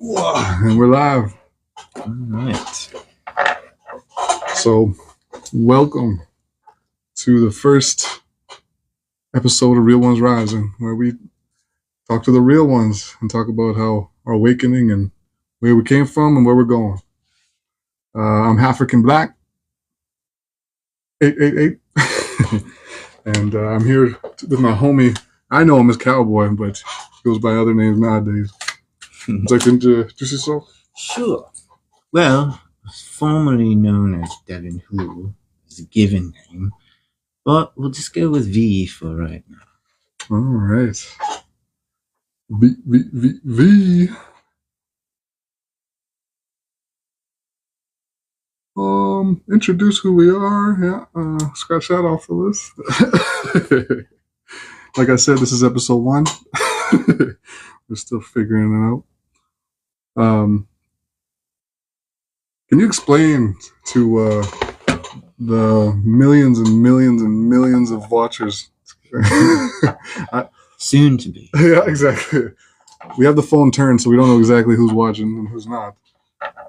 And we're live. All right. So, welcome to the first episode of Real Onez Rising, where we talk to the real ones and talk about how our awakening and where we came from and where we're going. I'm African Black, 888, and I'm here with my homie. I know him as Cowboy, but he goes by other names nowadays. Would you like to introduce yourself? Sure. Well, formerly known as Devin Who is a given name, but we'll just go with V for right now. All right. V. Introduce who we are. Yeah, scratch that off the list. Like I said, this is episode 1. We're still figuring it out. Can you explain to the millions and millions and millions of watchers? Soon to be. Yeah, exactly. We have the phone turned, so we don't know exactly who's watching and who's not.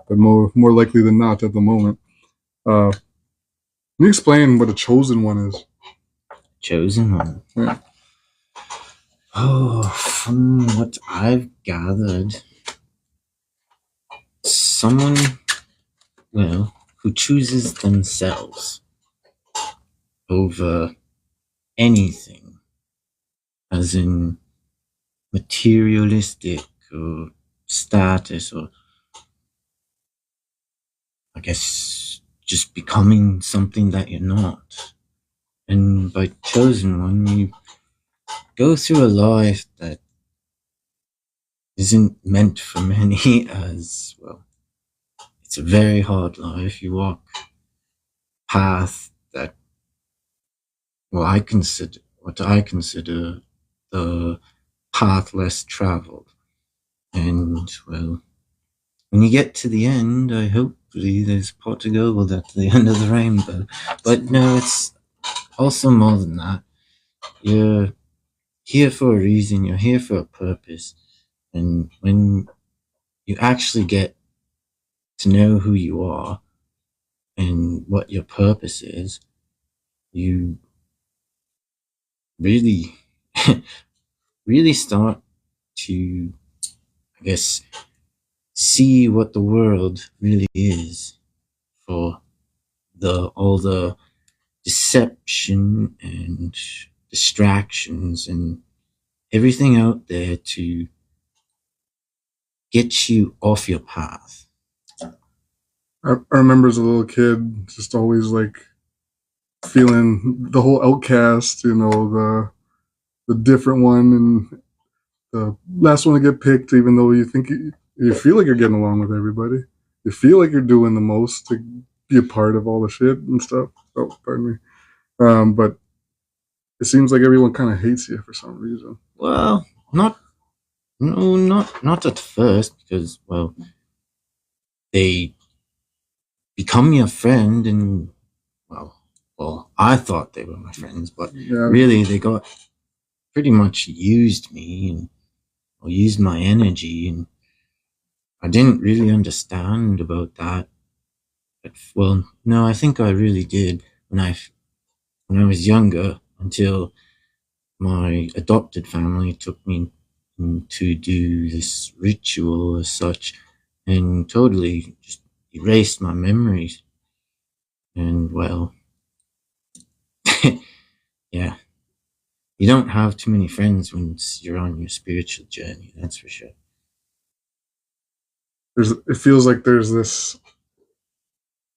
But more likely than not at the moment. Can you explain what a chosen one is? Chosen one? Yeah. Oh, from what I've gathered, someone, who chooses themselves over anything, as in materialistic or status, or I guess just becoming something that you're not. And by chosen one, you go through a life that isn't meant for many, as well. It's a very hard life. You walk a path that, I consider the path less traveled. And, when you get to the end, hopefully there's pot of gold at the end of the rainbow. But no, it's also more than that. You're here for a reason. You're here for a purpose. And when you actually get to know who you are and what your purpose is, you really, really start to, I guess, see what the world really is, for all the deception and distractions and everything out there to get you off your path. I remember as a little kid, just always like feeling the whole outcast, the different one and the last one to get picked, even though you think you feel like you're getting along with everybody. You feel like you're doing the most to be a part of all the shit and stuff. Oh, pardon me. But it seems like everyone kind of hates you for some reason. Well, not at first, because, they become your friend, and, I thought they were my friends, but really they got pretty much used me or used my energy, and I didn't really understand about that. But, no, I think I really did when I was younger, until my adopted family took me to do this ritual as such, and totally just erased my memories. And, yeah, you don't have too many friends when you're on your spiritual journey, that's for sure. It feels like there's this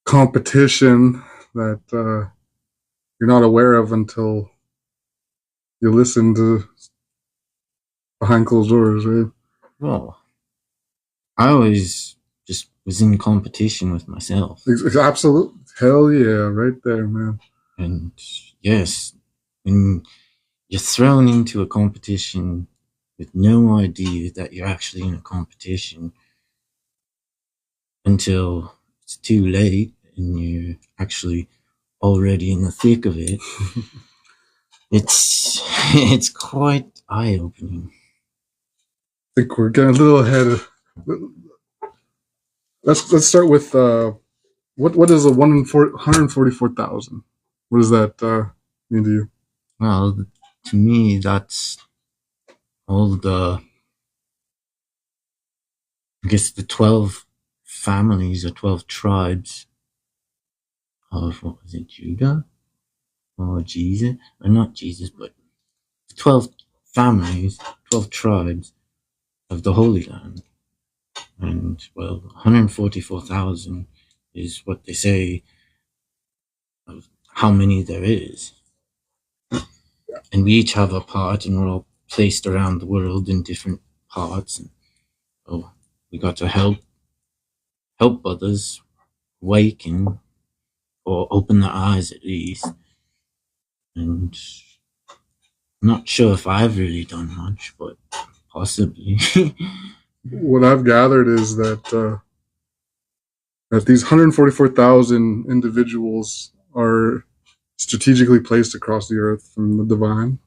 competition that you're not aware of until you listen to behind closed doors, right? Well, I always just was in competition with myself. Absolutely. Hell yeah, right there, man. And yes, when you're thrown into a competition with no idea that you're actually in a competition until it's too late and you're actually already in the thick of it, it's quite eye-opening. I think we're getting a little ahead let's start with what is a 144,000? What does that mean to you? Well, to me, that's all the, I guess, the 12 families or 12 tribes of, what was it, Judah? Or Jesus? Or not Jesus, but 12 families, 12 tribes of the Holy Land. And, well, 144,000 is what they say of how many there is. And we each have a part, and we're all placed around the world in different parts. And so we got to help others awaken, or open their eyes at least. And I'm not sure if I've really done much, but possibly. What I've gathered is that these 144,000 individuals are strategically placed across the earth from the divine,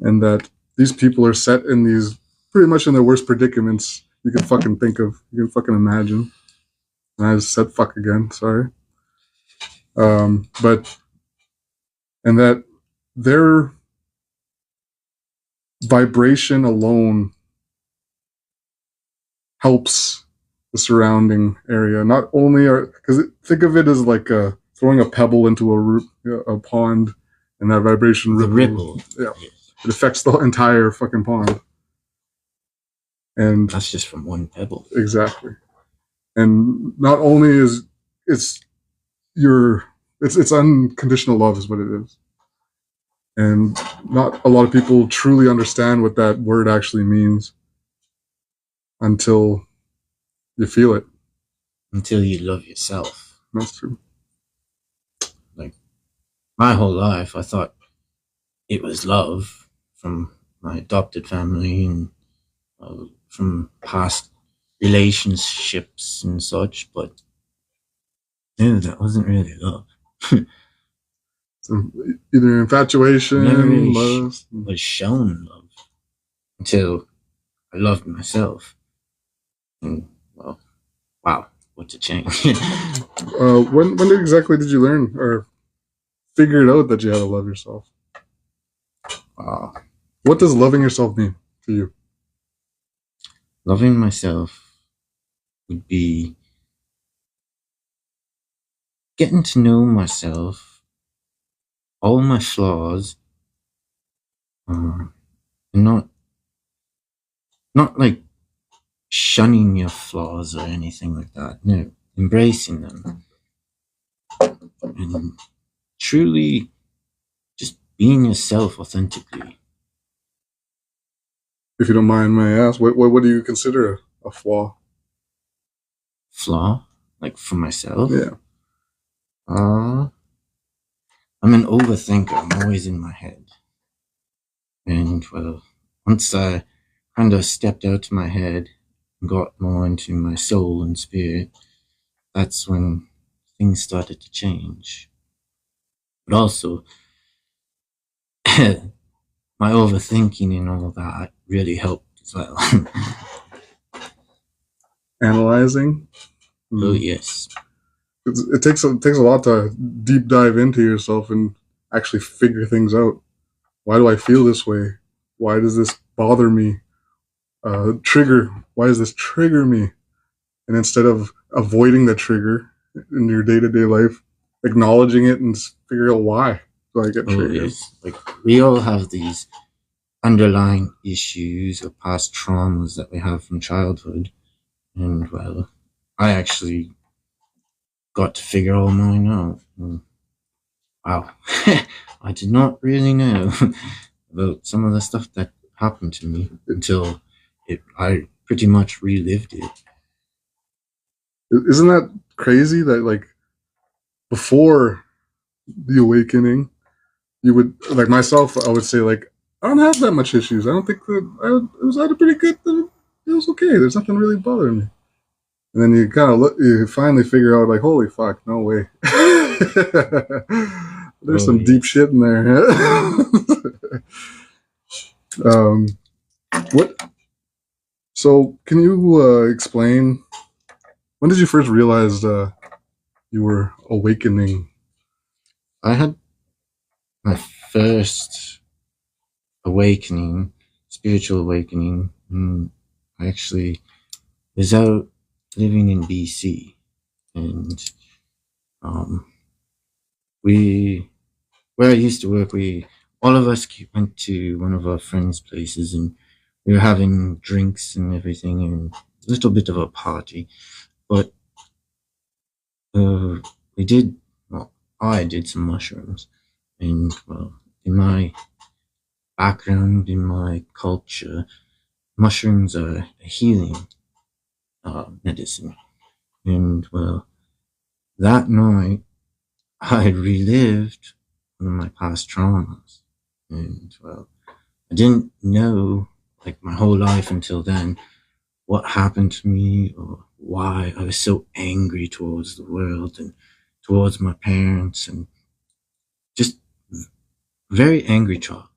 and that these people are set in these pretty much in the worst predicaments you can fucking think of, you can fucking imagine. And I just said fuck again, sorry. But and that their vibration alone helps the surrounding area. Not only because think of it as like throwing a pebble into a pond, and that vibration ripple. Yeah, it affects the entire fucking pond. And that's just from one pebble. Exactly. And not only is it's unconditional love is what it is. And not a lot of people truly understand what that word actually means until you feel it. Until you love yourself. That's true. Like, my whole life, I thought it was love from my adopted family and from past relationships and such, but no, that wasn't really love. So either infatuation, never really was shown love until I loved myself. And, well, wow, what a change. When exactly did you learn or figure it out that you had to love yourself? What does loving yourself mean to you? Loving myself would be getting to know myself, all my flaws, and not like shunning your flaws or anything like that. No, embracing them and truly just being yourself authentically. If you don't mind, may I ask, what do you consider a flaw? Flaw? Like for myself? Yeah. I'm an overthinker. I'm always in my head. And, well, once I kind of stepped out of my head and got more into my soul and spirit, that's when things started to change. But also, my overthinking and all that really helped as well. Analyzing? Oh, yes. It takes a lot to deep dive into yourself and actually figure things out. Why do I feel this way? Why does this bother me? Trigger. Why does this trigger me? And instead of avoiding the trigger in your day-to-day life, acknowledging it and figure out why do I get triggered. Yes. Like, we all have these underlying issues or past traumas that we have from childhood. And, well, I actually got to figure all mine out. And, wow. I did not really know about some of the stuff that happened to me until I pretty much relived it. Isn't that crazy that, like, before the awakening, you would, like myself, I would say, like, I don't have that much issues. I don't think that I had a pretty good, it was okay. There's nothing really bothering me. And then you kind of you finally figure out, like, holy fuck, no way. There's some deep shit in there. What? So, can you explain When did you first realize you were awakening? I had my first awakening, spiritual awakening. I actually was out living in BC, and where I used to work, all of us went to one of our friends' places, and we were having drinks and everything, and a little bit of a party. But I did some mushrooms, and well, in my background, in my culture, mushrooms are a healing medicine. And well, that night I relived one of my past traumas, and well, I didn't know, like, my whole life until then, what happened to me or why I was so angry towards the world and towards my parents, and just very angry child.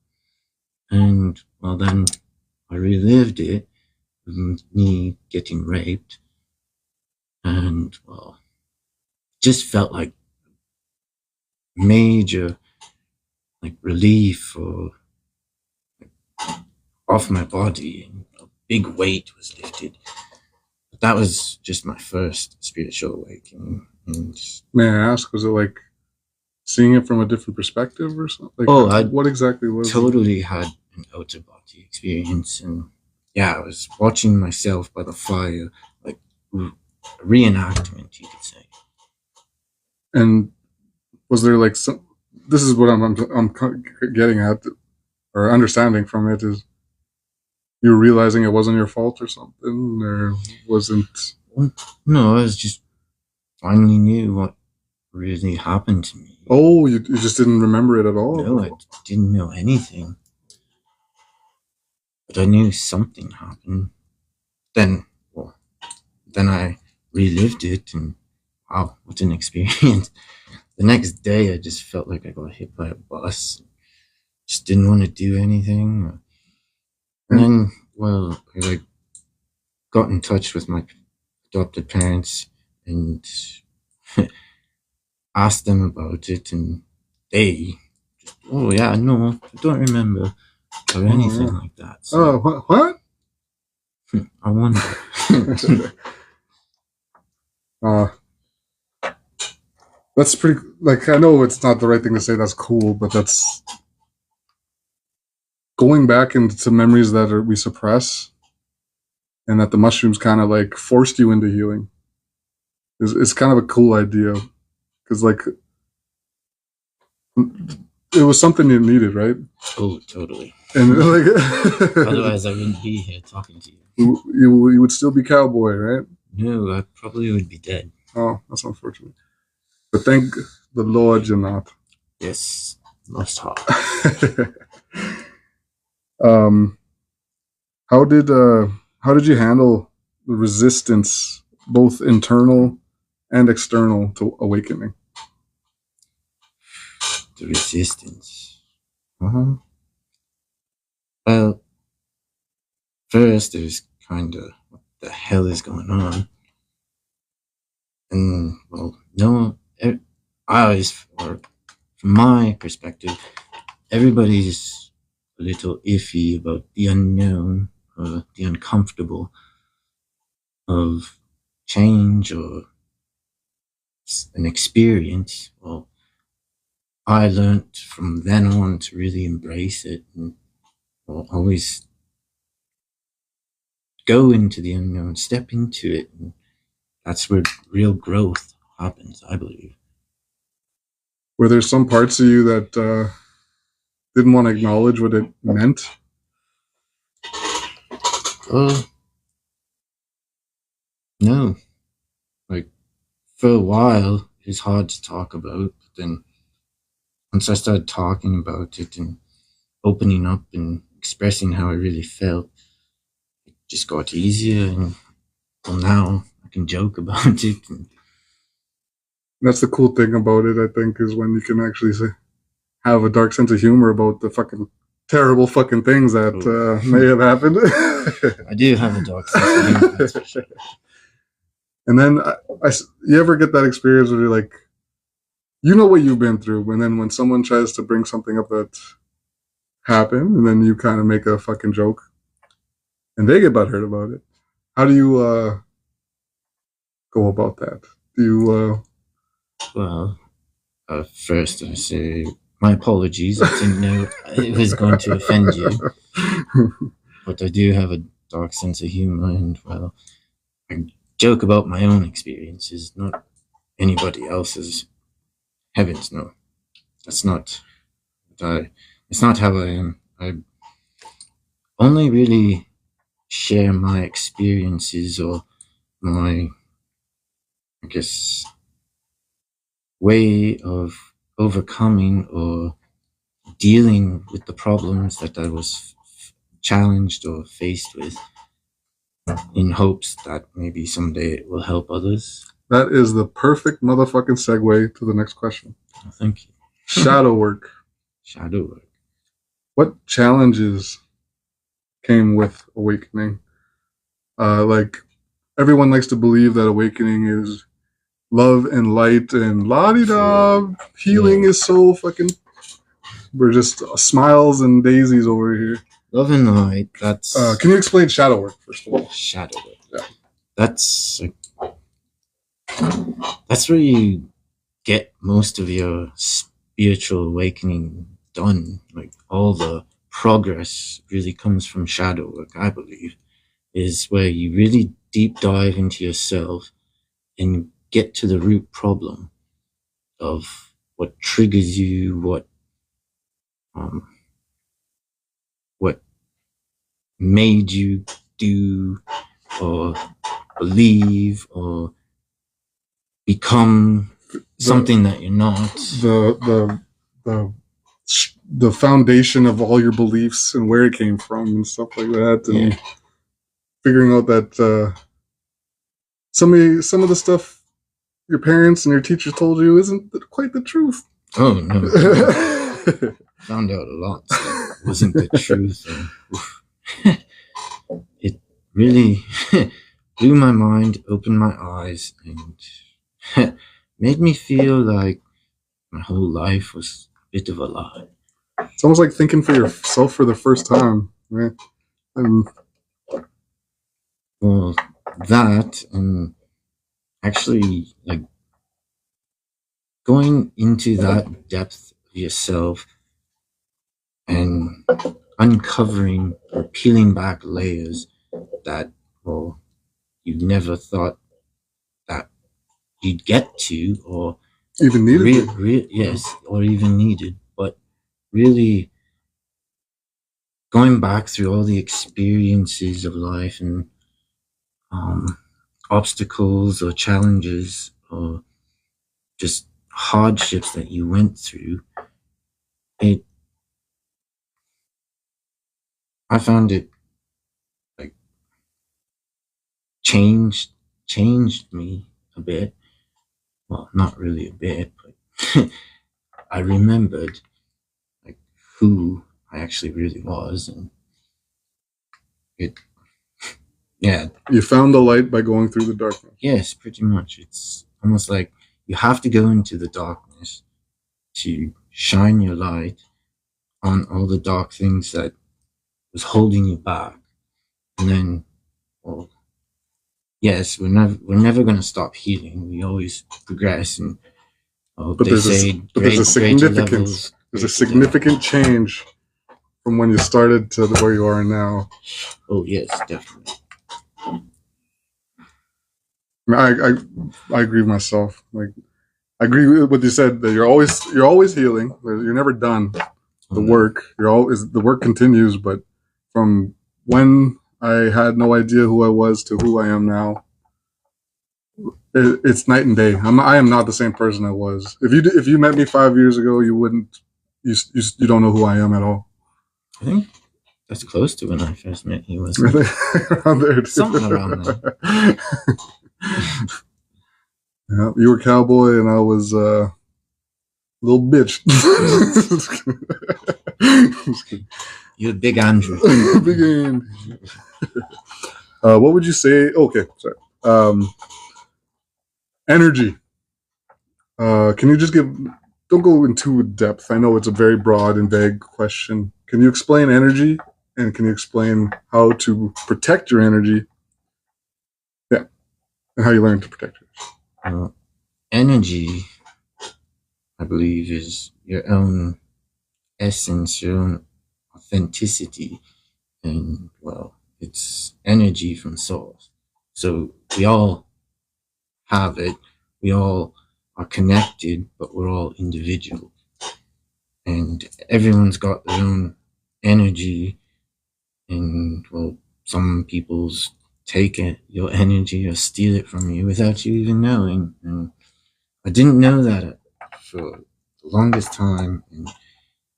And well, then I relived it with me getting raped, and well, just felt like major, like, relief or off my body, and a big weight was lifted. But that was just my first spiritual awakening. And may I ask, was it like seeing it from a different perspective or something? Like, what exactly was totally had an outer body experience, and yeah, I was watching myself by the fire, like reenactment, you could say. And was there like some? This is what I'm getting at, or understanding from it, is you were realizing it wasn't your fault or something, or wasn't? No, I was just finally knew what really happened to me. Oh, you just didn't remember it at all? No, I didn't know anything. But I knew something happened. Then I relived it, and wow, what an experience. The next day, I just felt like I got hit by a bus. Just didn't want to do anything. And then, well, I got in touch with my adopted parents and asked them about it, and they just, oh yeah, no, I don't remember or anything like that. So, what? I wonder. That's pretty, like, I know it's not the right thing to say that's cool, but that's going back into memories that we suppress, and that the mushrooms kind of like forced you into healing. It's kind of a cool idea, because like it was something you needed, right? Oh, totally. And like, otherwise I wouldn't be here talking to you. You would still be cowboy, right? No, I probably would be dead. Oh, that's unfortunate. But thank the Lord you're not. Yes, lost heart. How did you handle the resistance, both internal and external, to awakening? The resistance. Well, first it was kind of, what the hell is going on? And well, no, or from my perspective, everybody's a little iffy about the unknown or the uncomfortable of change or an experience. Well, I learned from then on to really embrace it and always go into the unknown, step into it, and that's where real growth happens, I believe. Were there some parts of you that didn't want to acknowledge what it meant? No. Like, for a while, it's hard to talk about, but then once I started talking about it and opening up and expressing how I really felt, it just got easier, and well, now I can joke about it. And that's the cool thing about it, I think, is when you can actually have a dark sense of humor about the fucking terrible fucking things that may have happened. I do have a dark sense of humor, that's for sure. And then you ever get that experience where you're like, you know what you've been through, and then when someone tries to bring something up that happened, and then you kind of make a fucking joke, and they get butthurt about it. How do you go about that? Do you? Well, first I say my apologies. I didn't know it was going to offend you, but I do have a dark sense of humor, and well, I joke about my own experiences, not anybody else's. Heavens, no. That's not. It's not how I am. I only really share my experiences or my, I guess, way of overcoming or dealing with the problems that I was challenged or faced with, in hopes that maybe someday it will help others. That is the perfect motherfucking segue to the next question. Oh, thank you. Shadow work. Shadow work. What challenges came with awakening? Like, everyone likes to believe that awakening is love and light and la-di-da. Healing is so fucking... We're just smiles and daisies over here. Love and light, that's... Can you explain shadow work, first of all? Shadow work. Yeah. That's where you get most of your spiritual awakening done. Like, all the progress really comes from shadow work, I believe, is where you really deep dive into yourself and get to the root problem of what triggers you, what made you do or believe or become something that you're not. The foundation of all your beliefs and where it came from and stuff like that, and figuring out that some of the stuff your parents and your teachers told you isn't quite the truth. Oh no. Found out a lot that wasn't the truth. It really blew my mind, opened my eyes, and made me feel like my whole life was a bit of a lie. It's almost like thinking for yourself for the first time, right? Well, that, and actually, like, going into that depth of yourself and uncovering or peeling back layers that, well, you never thought that you'd get to or even needed. Yes, or even needed, but really going back through all the experiences of life and obstacles or challenges or just hardships that you went through, I found it like changed me a bit. Well, not really a bit, but I remembered like who I actually really was, and you found the light by going through the darkness. Yes, pretty much. It's almost like you have to go into the darkness to shine your light on all the dark things that was holding you back. And then, well, yes, we're never going to stop healing. We always progress, and but there's a significance. There's a significant change from when you started to where you are now. Oh yes, definitely. I agree with myself. Like, I agree with what you said, that you're always healing. You're never done. The work continues, but from when I had no idea who I was to who I am now, it's night and day. I am not the same person I was. If you met me 5 years ago, you wouldn't. You don't know who I am at all. I think that's close to when I first met you. Around there, something around there. Yeah, you were cowboy and I was little bitch. You're Big Andrew. Big Andrew. What would you say? Okay, sorry. Energy. Can you just don't go into depth. I know it's a very broad and vague question. Can you explain energy, and can you explain how to protect your energy? Yeah, and how you learn to protect it. Energy, I believe, is your own essence, your own authenticity, and well, it's energy from source. So we all have it. We all are connected, but we're all individual. And everyone's got their own energy. And well, some people's take it, your energy, or steal it from you without you even knowing. And I didn't know that for the longest time. And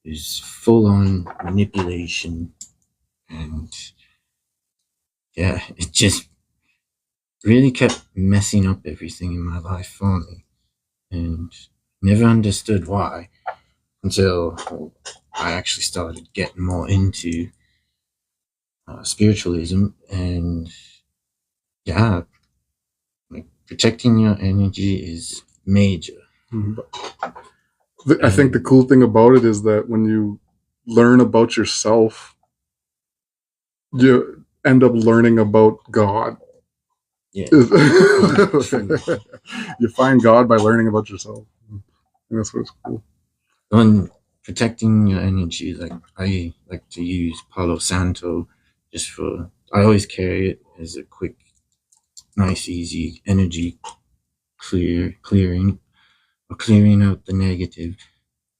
it was full on manipulation. And yeah, it just really kept messing up everything in my life for me. And never understood why until I actually started getting more into spiritualism. And yeah, like protecting your energy is major. Mm-hmm. I think the cool thing about it is that when you learn about yourself, you end up learning about God. Yeah. You find God by learning about yourself. And that's what's cool. When protecting your energy, like I like to use Palo Santo just for, I always carry it as a quick, nice, easy energy clearing out the negative.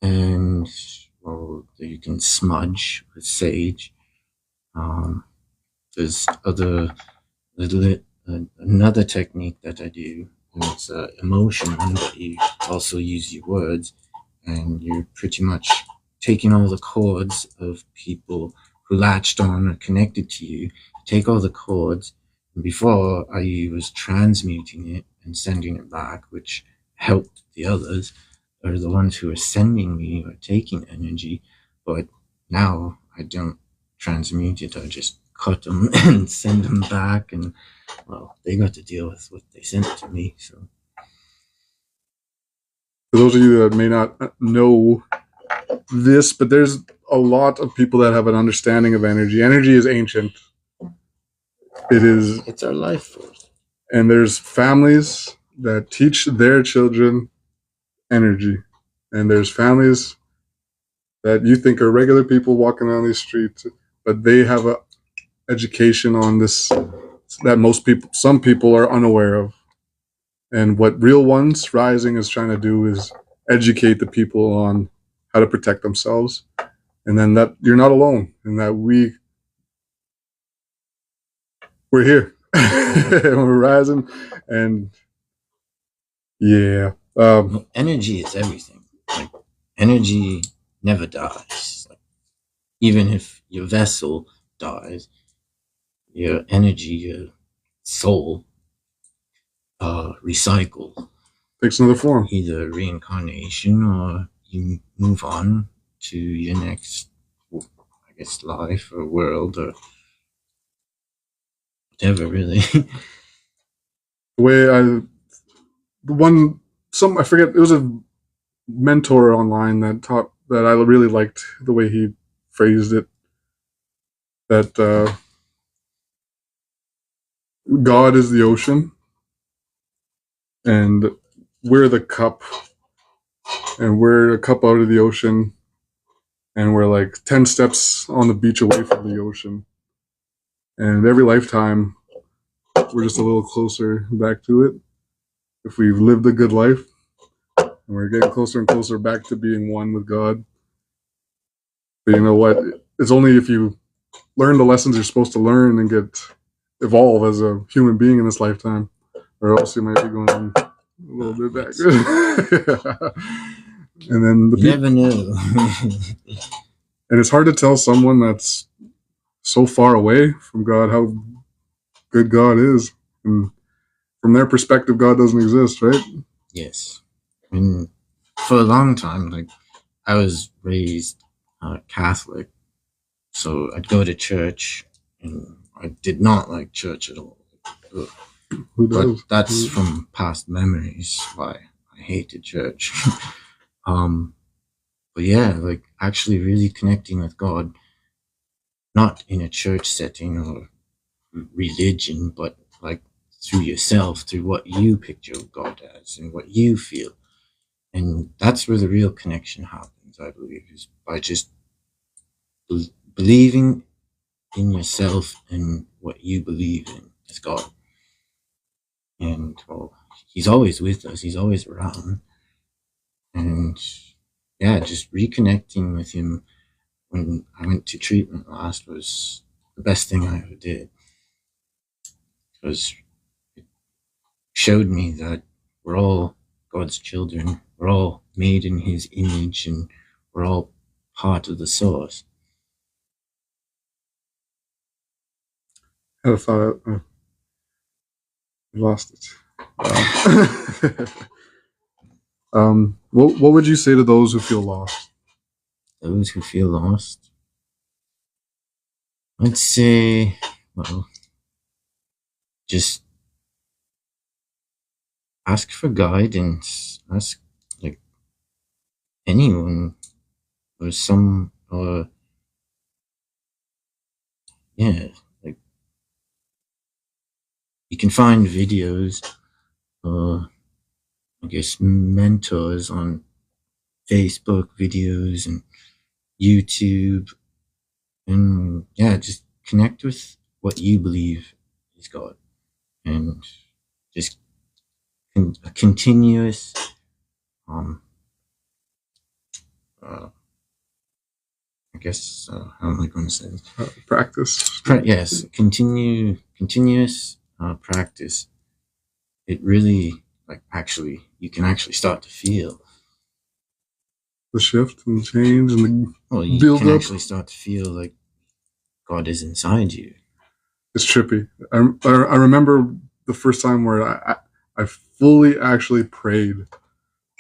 And well, you can smudge with sage. There's another technique that I do, and it's emotion, but you also use your words, and you're pretty much taking all the cords of people who latched on or connected to you. Take all the cords, and before I was transmuting it and sending it back, which helped the others, or the ones who are sending me or taking energy. But now I don't transmute it. I just cut them and send them back, and well, they got to deal with what they sent to me. So for those of you that may not know this, but there's a lot of people that have an understanding of energy. Energy is ancient. It's our life force. And there's families that teach their children energy. And there's families that you think are regular people walking around these streets, but they have a education on this that some people are unaware of. And what Real Onez Rising is trying to do is educate the people on how to protect themselves, and then that you're not alone, and that we're here, and we're rising, and yeah. Energy is everything. Like energy never dies. Like, even if your vessel dies, your energy, your soul, recycle. Takes another form. Either reincarnation, or you move on to your next, I guess, life or world or whatever, really. I forget, it was a mentor online that taught that I really liked the way he phrased it, that God is the ocean and we're the cup, and we're a cup out of the ocean, and we're like 10 steps on the beach away from the ocean, and every lifetime we're just a little closer back to it if we've lived a good life, and we're getting closer and closer back to being one with God. But you know what? It's only if you learn the lessons you're supposed to learn and evolve as a human being in this lifetime, or else you might be going a little bit back. And then you never know. And it's hard to tell someone that's so far away from God how good God is. And from their perspective, God doesn't exist, right? Yes. And for a long time, like, I was raised Catholic, so I'd go to church, and I did not like church at all. Who does? But that's from past memories. Why I hated church. But yeah, like actually really connecting with God, not in a church setting or religion, but like through yourself, through what you picture God as and what you feel. And that's where the real connection happens, I believe, is by just believing in yourself and what you believe in as God. And well, he's always with us, he's always around. And yeah, just reconnecting with him when I went to treatment last was the best thing I ever did. Because it showed me that we're all God's children, we're all made in his image, and we're all part of the source. I thought I lost it. What would you say to those who feel lost? Those who feel lost? I'd say, well, just ask for guidance. Ask like anyone or yeah, like you can find videos or I guess mentors on Facebook videos and YouTube, and yeah, just connect with what you believe is God, and just a continuous I guess how am I going to say this? Practice. Yes, continuous practice. It really you can actually start to feel the shift and change and the you build can up. Actually start to feel like God is inside you. It's trippy. I remember the first time where I fully actually prayed.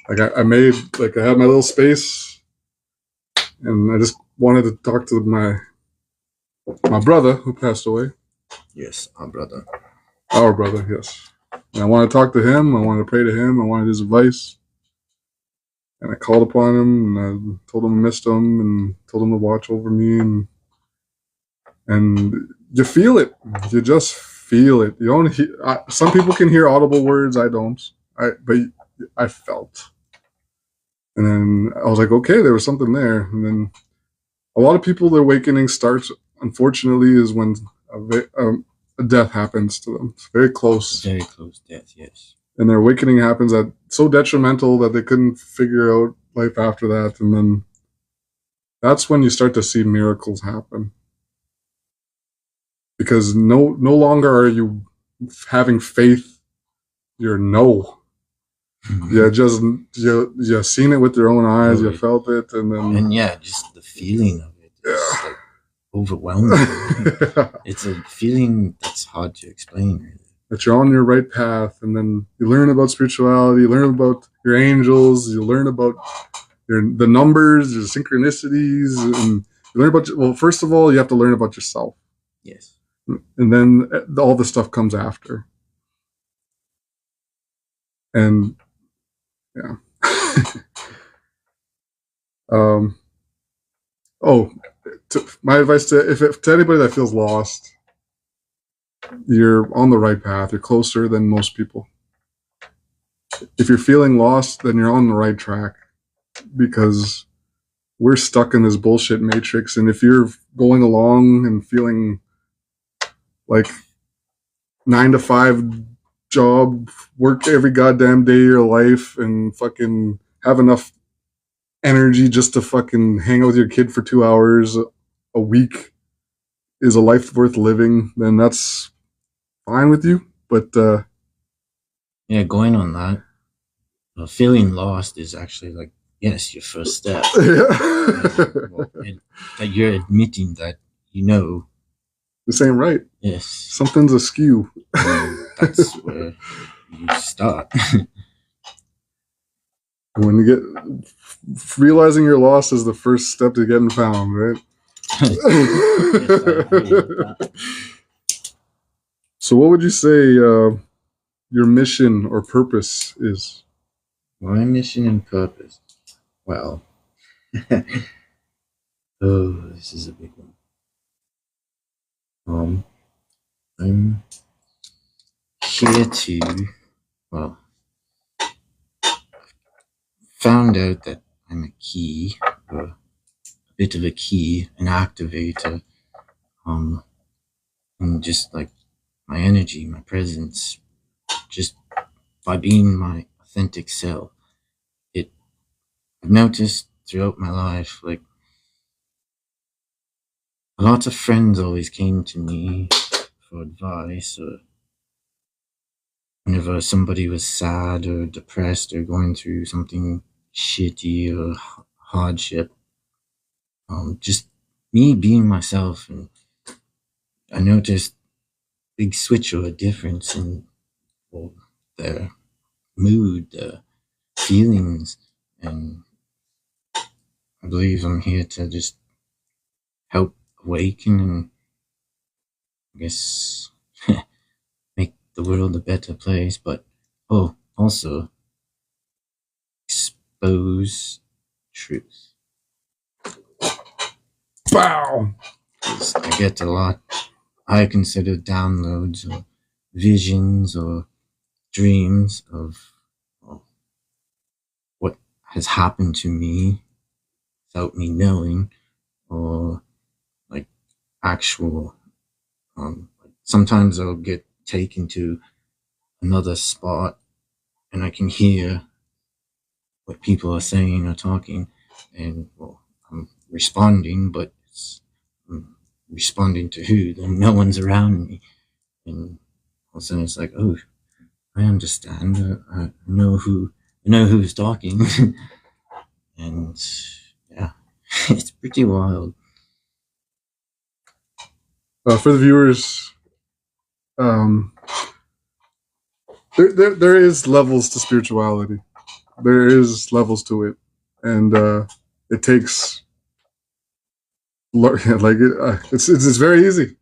Like I made, like I had my little space, and I just wanted to talk to my brother who passed away. Yes, our brother. Our brother, yes. And I wanted to talk to him. I wanted to pray to him. I wanted his advice. And I called upon him, and I told him I missed him, and told him to watch over me, and you feel it. You just feel it. You don't. Some people can hear audible words. I don't. But I felt. And then I was like, okay, there was something there. And then a lot of people, their awakening starts, unfortunately, is when a death happens to them. It's very close. Very close death, yes. And their awakening happens at so detrimental that they couldn't figure out life after that. And then that's when you start to see miracles happen. Because no longer are you having faith. You're no. Mm-hmm. You seen it with your own eyes. You felt it, and yeah, just the feeling of it. It's like overwhelming. It's a feeling that's hard to explain, really. That you're on your right path, and then you learn about spirituality, you learn about your angels, you learn about the numbers, your synchronicities, and you learn about. Well, first of all, you have to learn about yourself. Yes. And then all the stuff comes after. And yeah. My advice to anybody that feels lost, you're on the right path. You're closer than most people. If you're feeling lost, then you're on the right track, because we're stuck in this bullshit matrix. And if you're going along and feeling like 9-to-5 job, work every goddamn day of your life, and fucking have enough energy just to fucking hang out with your kid for 2 hours a week is a life worth living, then that's fine with you. But yeah, going on that, feeling lost is actually like, yes, your first step. That you're admitting that this ain't right. Yes, something's askew. That's where you start. When you get realizing you're lost is the first step to getting found, right? So what would you say your mission or purpose is. My mission and purpose. Well, oh, this is a big one. I'm here to, well, found out that I'm a key, or a bit of a key, an activator, and just like my energy, my presence, just by being my authentic self. I've noticed throughout my life, like, a lot of friends always came to me for advice, or whenever somebody was sad or depressed or going through something shitty or hardship. Just me being myself, and I noticed big switch or a difference in, well, their mood, their feelings, and I believe I'm here to just help awaken and, I guess, make the world a better place, but also expose truth. Wow! I get a lot, I consider, downloads or visions or dreams of, well, what has happened to me without me knowing, or like actual, sometimes I'll get taken to another spot and I can hear what people are saying or talking, and, well, I'm responding, but I'm responding to who? Then no one's around me, and all of a sudden it's like, oh, I understand. I know who's talking, and yeah, it's pretty wild. For the viewers, there is levels to spirituality. There is levels to it, and it takes it's very easy.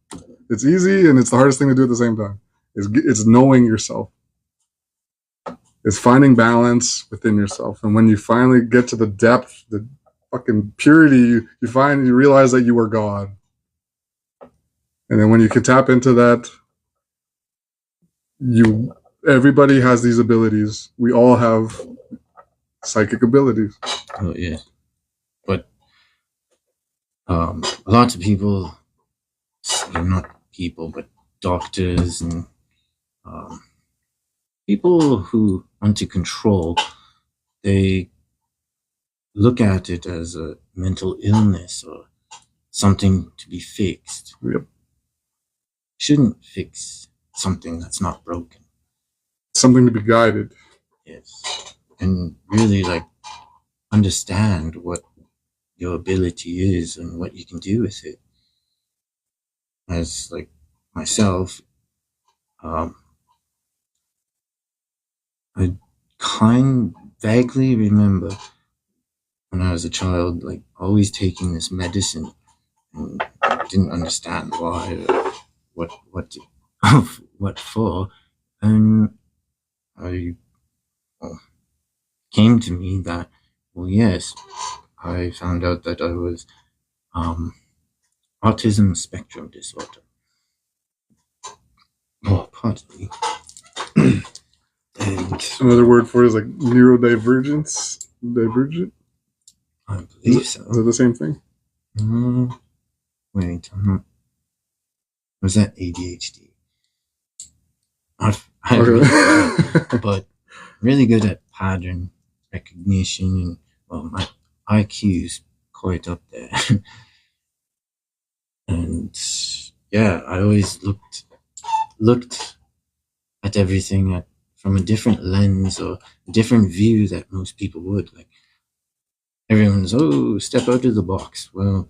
It's easy, and it's the hardest thing to do at the same time. It's knowing yourself. It's finding balance within yourself, and when you finally get to the depth, the fucking purity, you realize that you are God. And then when you can tap into that, everybody has these abilities. We all have psychic abilities. Oh yeah, but lots of people, not people, but doctors and people who want to control, they look at it as a mental illness or something to be fixed. Yep. Shouldn't fix something that's not broken. Something to be guided. Yes. And really, like, understand what your ability is and what you can do with it. As, like, myself, I vaguely remember when I was a child, like, always taking this medicine, and I didn't understand why, or what for, and came to me that, well, yes, I found out that I was autism spectrum disorder. Oh, pardon me. And another word for it is like neurodivergence. Divergent? I believe so. Is it the same thing? Wait, was that ADHD? I really but really good at pattern recognition, and, well, my IQ's quite up there. And yeah, I always looked at everything from a different lens or a different view that most people would. Like, everyone's, step out of the box. Well,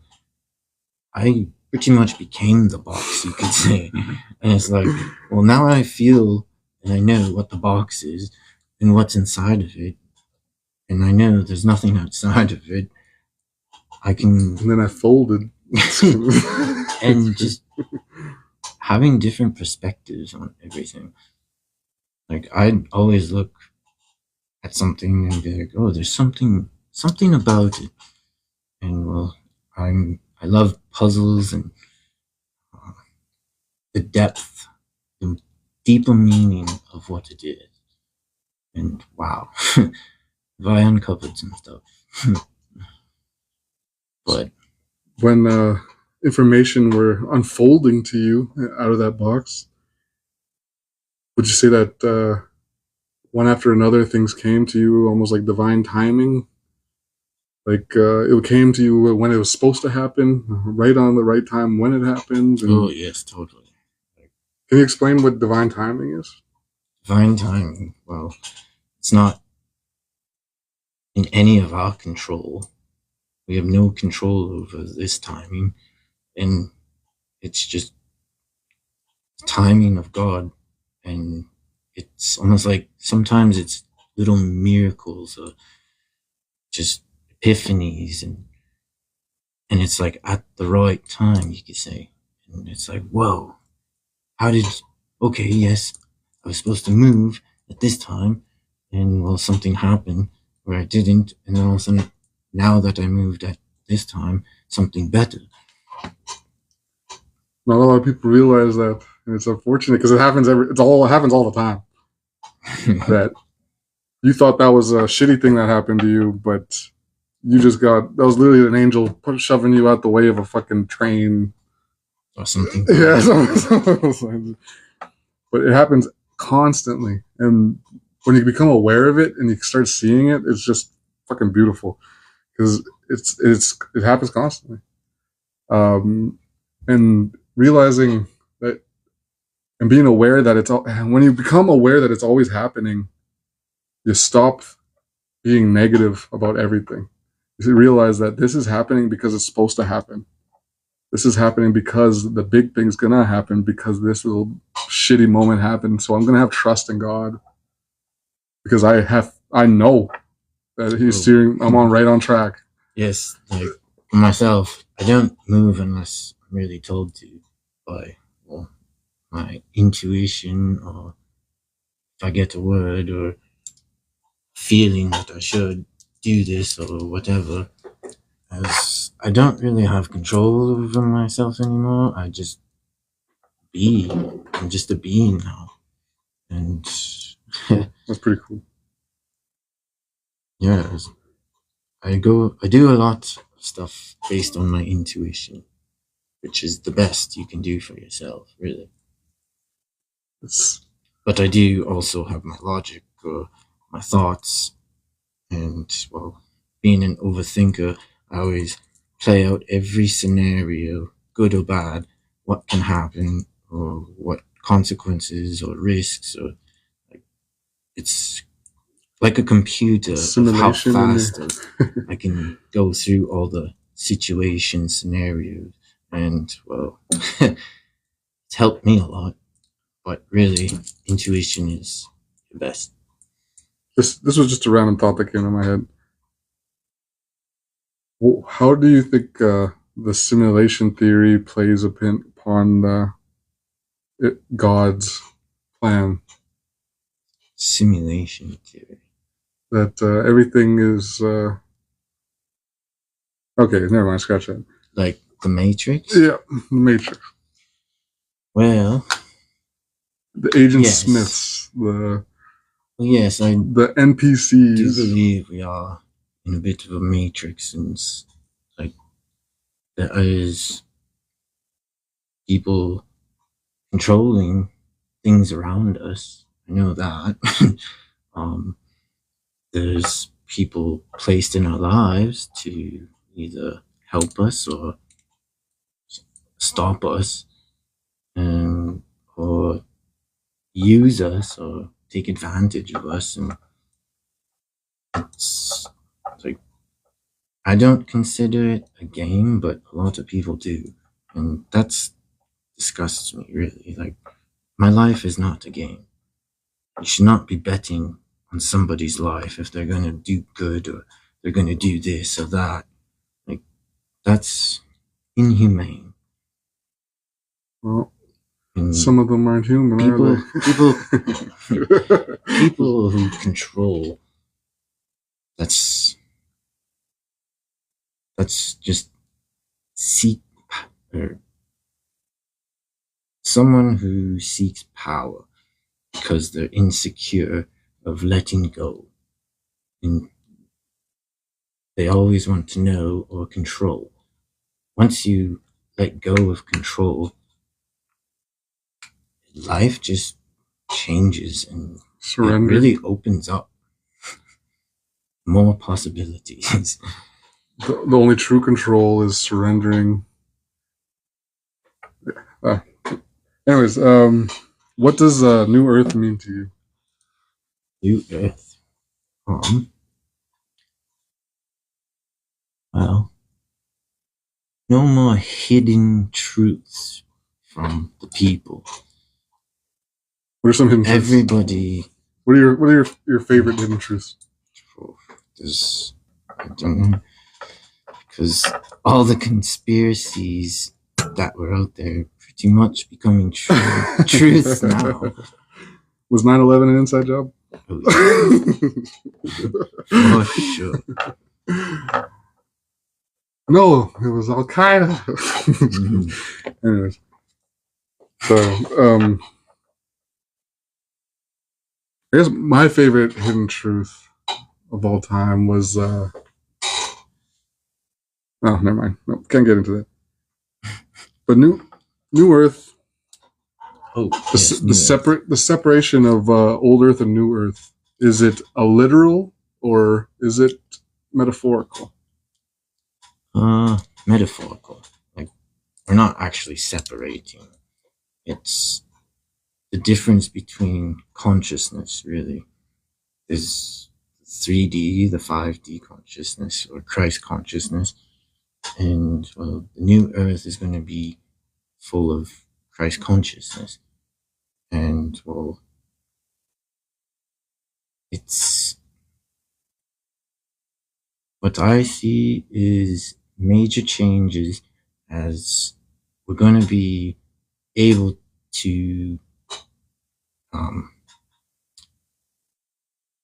I pretty much became the box, you could say. And it's like, well, now I feel and I know what the box is and what's inside of it, and I know there's nothing outside of it. And then I folded. And just having different perspectives on everything. Like I'd always look at something and be like, oh, there's something about it. And well, I love puzzles and uh, the depth, the deeper meaning of what it is. And wow, have I uncovered some stuff. But when information were unfolding to you out of that box, would you say that one after another things came to you almost like divine timing? Like it came to you when it was supposed to happen, right on the right time when it happened. And oh yes, totally. can you explain what divine timing is? Divine timing. Well, it's not in any of our control. We have no control over this timing, and it's just the timing of God. And it's almost like sometimes it's little miracles or just epiphanies, and it's like at the right time, you could say. And it's like, whoa, how did, okay, yes, I was supposed to move at this time, and well, something happened where I didn't, and then all of a sudden, now that I moved at this time, something better. Not a lot of people realize that, and it's unfortunate because it happens all the time. That you thought that was a shitty thing that happened to you, but you just that was literally an angel shoving you out the way of a fucking train or something. Yeah, something. But it happens constantly, and when you become aware of it and you start seeing it, it's just fucking beautiful because it happens constantly. And realizing that and being aware that when you become aware that it's always happening, you stop being negative about everything. You realize that this is happening because it's supposed to happen. This is happening because the big thing's gonna happen because this little shitty moment happened. So I'm gonna have trust in God because I know that He's steering. I'm right on track. Yes, like myself, I don't move unless I'm really told to by my intuition, or if I get a word or feeling that I should do this or whatever. As I don't really have control over myself anymore. I just be. I'm just a being now, and that's pretty cool. Yeah, I do a lot of stuff based on my intuition, which is the best you can do for yourself, really. But I do also have my logic or my thoughts, and well, being an overthinker, I always play out every scenario, good or bad, what can happen or what consequences or risks, or like, it's like a computer of how fast I can go through all the situation scenarios, and well, it's helped me a lot. But really, intuition is the best. This was just a random thought that came to my head. Well, how do you think the simulation theory plays upon God's plan? Simulation theory. That everything is okay. Never mind. Scratch that. Like the Matrix. Yeah, the Matrix. Well, the Agent Smiths. The NPCs. Do believe we are in a bit of a matrix, and like there is people controlling things around us. I know that. There's people placed in our lives to either help us or stop us, or use us or take advantage of us. And it's like, I don't consider it a game, but a lot of people do, and that's disgusts me, really. Like, my life is not a game. You should not be betting on somebody's life if they're going to do good or they're going to do this or that. Like, that's inhumane. Well, And some of them aren't human, are they? People who control. That's just seek or someone who seeks power because they're insecure of letting go, and they always want to know or control. Once you let go of control, life just changes and surrender. It really opens up more possibilities. The only true control is surrendering. Anyways, what does New Earth mean to you? New Earth. Well, no more hidden truths from the people. What are some hidden truths? Everybody. What are your favorite hidden truths? I don't know, because all the conspiracies that were out there are pretty much becoming truth now. Was 9/11 an inside job? For sure. No, it was Al Qaeda. Anyways, so I guess my favorite hidden truth of all time was oh, never mind. No, can't get into that. But New Earth. Oh, the separation of Old Earth and New Earth, is it a literal or is it metaphorical? Metaphorical. Like, we're not actually separating. It's the difference between consciousness, really. Is 3D, the 5D consciousness, or Christ consciousness. And, well, the New Earth is going to be full of Christ consciousness. And, well, it's... What I see is major changes as we're going to be able to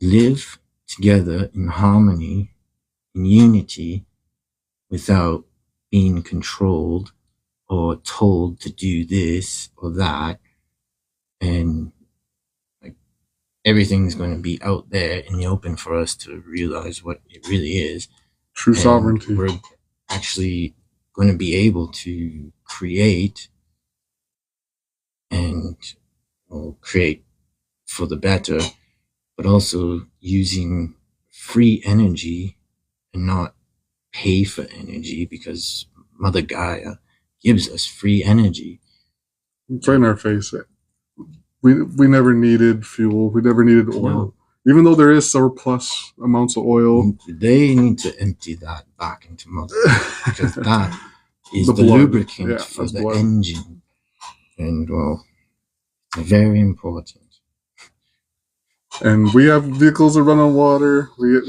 live together in harmony, in unity, without being controlled or told to do this or that. And like, everything's going to be out there in the open for us to realize what it really is. True sovereignty. We're actually going to be able to create and create for the better, but also using free energy and not pay for energy, because Mother Gaia gives us free energy. It's right in our face. We never needed fuel. We never needed oil. No. Even though there is surplus amounts of oil. They need to empty that back into Mother, because that is the lubricant for the engine. And, well, very important. And we have vehicles that run on water. We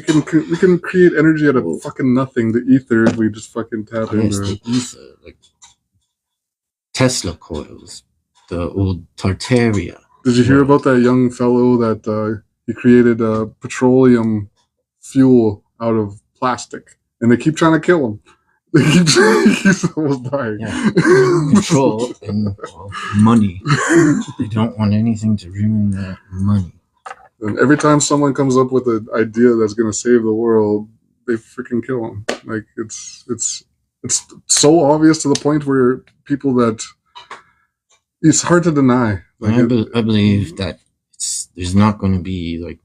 can create energy out of fucking nothing. The ether, we just fucking tap into the ether, like Tesla coils, the old Tartaria. Did you hear about that young fellow that he created petroleum fuel out of plastic, and they keep trying to kill him? He's almost dying. Yeah. Control and money. They don't want anything to ruin their money. And every time someone comes up with an idea that's going to save the world, they freaking kill them. Like, it's so obvious to the point where people that it's hard to deny. Like, I believe that there's not going to be like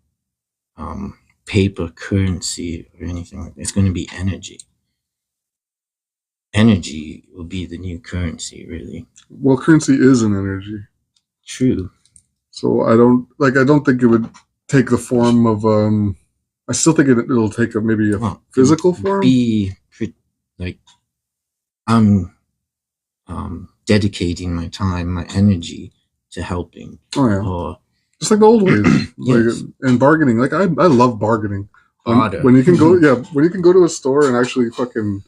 paper currency or anything like that. It's going to be energy. Energy will be the new currency, really. Well, currency is an energy. True. So I don't think it would take the form of I still think it'll take maybe a physical form. I'm dedicating my time, my energy to helping. Oh yeah. Or just like the old ways. Yes. Like, and bargaining. Like I love bargaining. When you can go to a store and actually fucking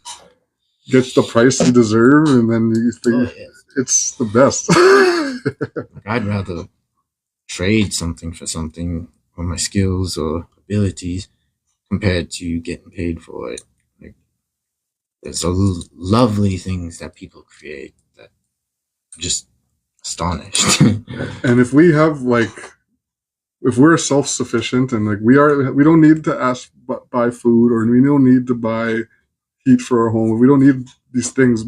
get the price you deserve, and then you think it's the best. Like, I'd rather trade something for something, or my skills or abilities, compared to getting paid for it. Like, there's lovely things that people create that I'm just astonished. And if we have if we're self-sufficient and we don't need to buy food, or we don't need to buy heat for our home. We don't need these things.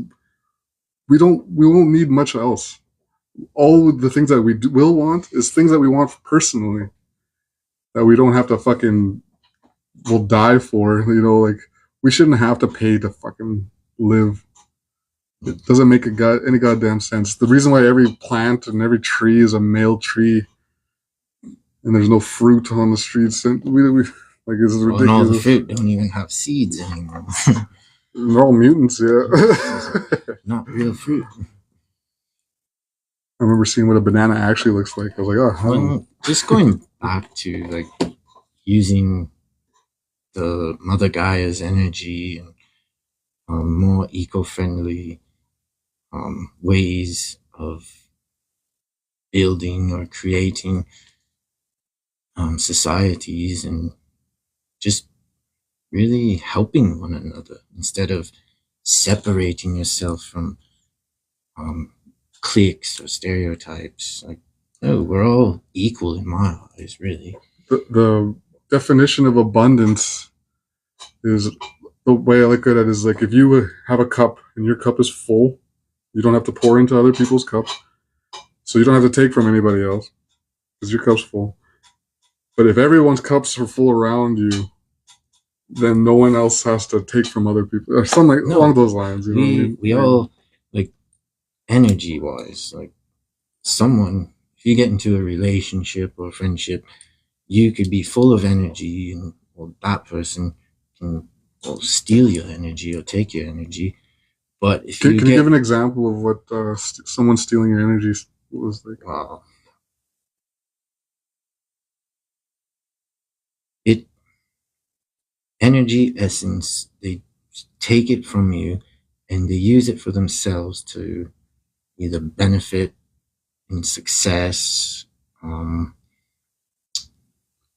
We won't need much else. All the things that will want is things that we want personally, that we don't have to will die for. We shouldn't have to pay to fucking live. It doesn't make any goddamn sense. The reason why every plant and every tree is a male tree, and there's no fruit on the streets, and this is ridiculous. And all the fruit don't even have seeds anymore. They're all mutants, yeah. Not real fruit. I remember seeing what a banana actually looks like. I was like, well, just going back to using the Mother Gaia's energy and more eco-friendly ways of building or creating societies, and just really helping one another instead of separating yourself from cliques or stereotypes. No, we're all equal in my eyes, really. The definition of abundance is, the way I look at it is if you have a cup and your cup is full, you don't have to pour into other people's cups, so you don't have to take from anybody else because your cup's full. But if everyone's cups are full around you, then no one else has to take from other people, or something along those lines. You know what I mean? We all, energy-wise, someone, if you get into a relationship or a friendship, you could be full of energy, and that person can steal your energy or take your energy. But if can you give an example of what someone stealing your energy was like? Wow. Energy essence, they take it from you and they use it for themselves to either benefit in success,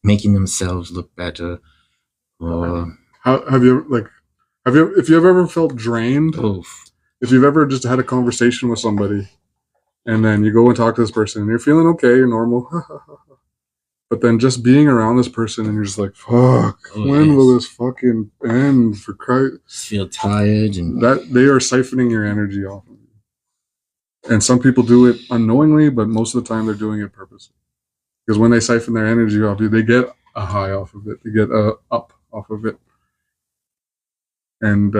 making themselves look better, or if you've ever felt drained, if you've ever just had a conversation with somebody and then you go and talk to this person and you're feeling okay, you're normal, but then just being around this person and you're just like, fuck, when will this fucking end, for Christ? Feel tired, and that they are siphoning your energy off of you. And some people do it unknowingly, but most of the time they're doing it purposely. Because when they siphon their energy off you, they get a high off of it. They get a up off of it. And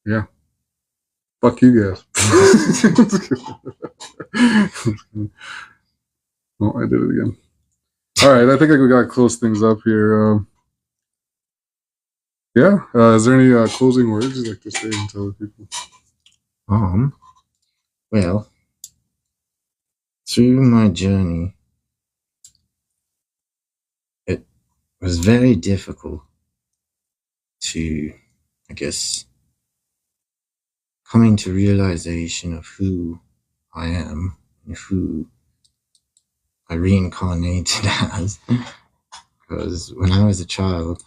yeah. Fuck you guys. Oh, I did it again. All right, I think we got to close things up here. Is there any closing words you'd like to say and tell the people? Well, through my journey, it was very difficult to, I guess, coming to realization of who I am and who I reincarnated as. Because when I was a child,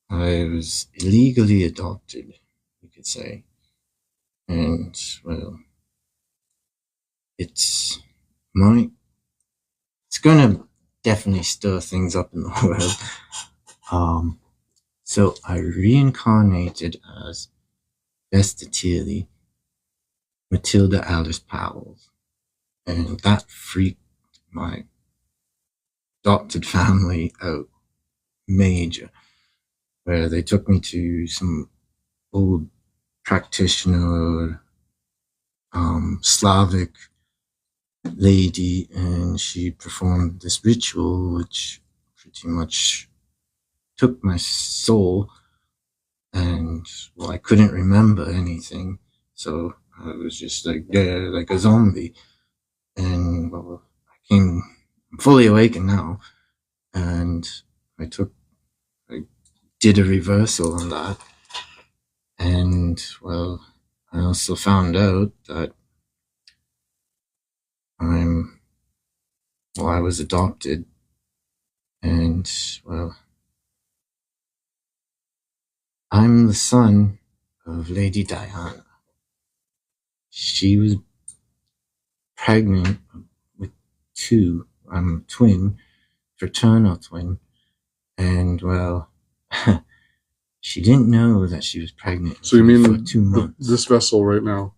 I was illegally adopted, you could say. And, well, it's going to definitely stir things up in the world. So I reincarnated as Vesta Tilly, Matilda Alice Powell, and that freaked my adopted family out major, where they took me to some old practitioner, Slavic lady, and she performed this ritual which pretty much took my soul, and I couldn't remember anything, so I was just like a zombie. And I'm fully awakened now, and I did a reversal on that, and I also found out that I was adopted, and, well, I'm the son of Lady Diana. She was pregnant with two. I'm a twin, fraternal twin, and, well, she didn't know that she was pregnant. So you mean for 2 months? This vessel right now?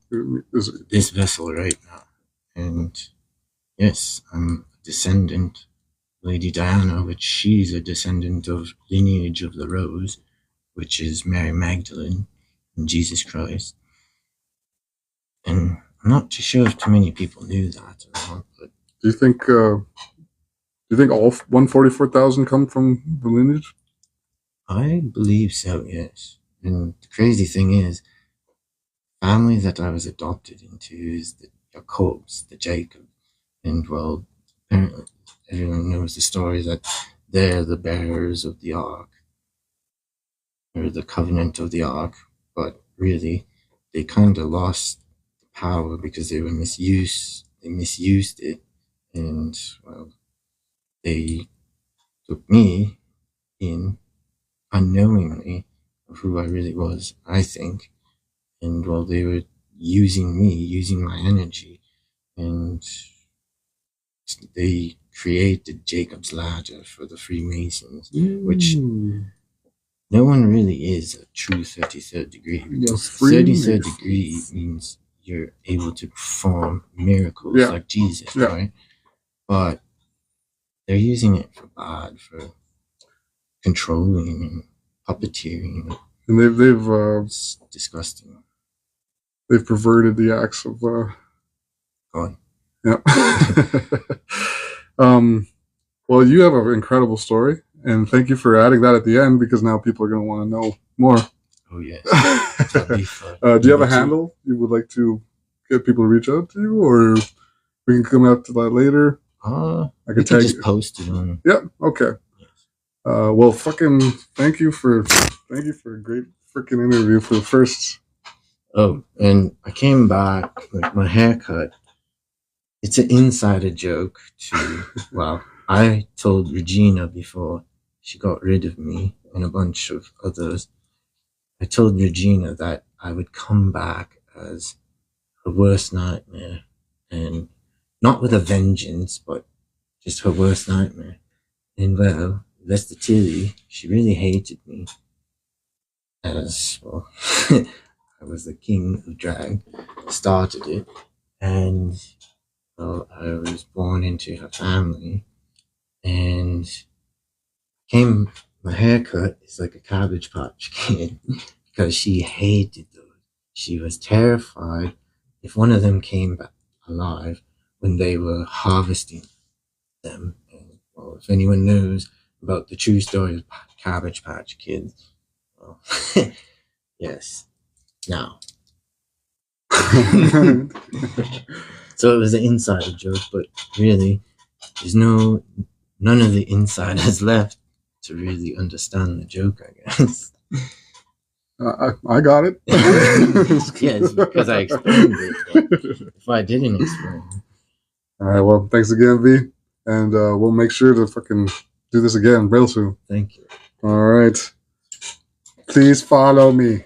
This vessel right now. And yes, I'm a descendant, Lady Diana, which she's a descendant of lineage of the Rose, which is Mary Magdalene and Jesus Christ. And I'm not too sure if too many people knew that or not, but do you think all 144,000 come from the lineage? I believe so, yes. And the crazy thing is, family that I was adopted into is the Jacobs, the Jacob. And, well, apparently everyone knows the story that they're the bearers of the Ark, or the covenant of the Ark, but really, they kind of lost the power because they misused it, and, well, they took me in unknowingly of who I really was, I think, and, well, they were using my energy, and they created Jacob's Ladder for the Freemasons, which no one really is a true 33rd degree, because 33rd degree means you're able to perform miracles like Jesus, right? But they're using it for bad, for controlling and puppeteering. And they've it's disgusting. They've perverted the acts of God. Yeah. Well, you have an incredible story, and thank you for adding that at the end, because now people are going to want to know more. Oh, yes. Do you have a handle you would like to get people to reach out to you, or we can come out to that later? I can just post it on. Yeah. Okay. Yes. Well, thank you for a great freaking interview for the first. Oh, and I came back with my haircut. It's an insider joke to, well, I told Regina before she got rid of me and a bunch of others, I told Regina that I would come back as her worst nightmare, and not with a vengeance, but just her worst nightmare. And, well, Lester Tilly, she really hated me, as, well, I was the king of drag, started it, and, well, I was born into her family, and my haircut is like a Cabbage Patch Kid, because she hated those. She was terrified if one of them came back alive when they were harvesting them. And, well, if anyone knows about the true story of Cabbage Patch Kids, well, yes. Now. So it was an insider joke, but really, there's none of the insiders left to really understand the joke, I guess. I got it. Yes, because I explained it. But if I didn't explain. All right. Well, thanks again, V, and we'll make sure to fucking do this again real soon. Thank you. All right. Please follow me.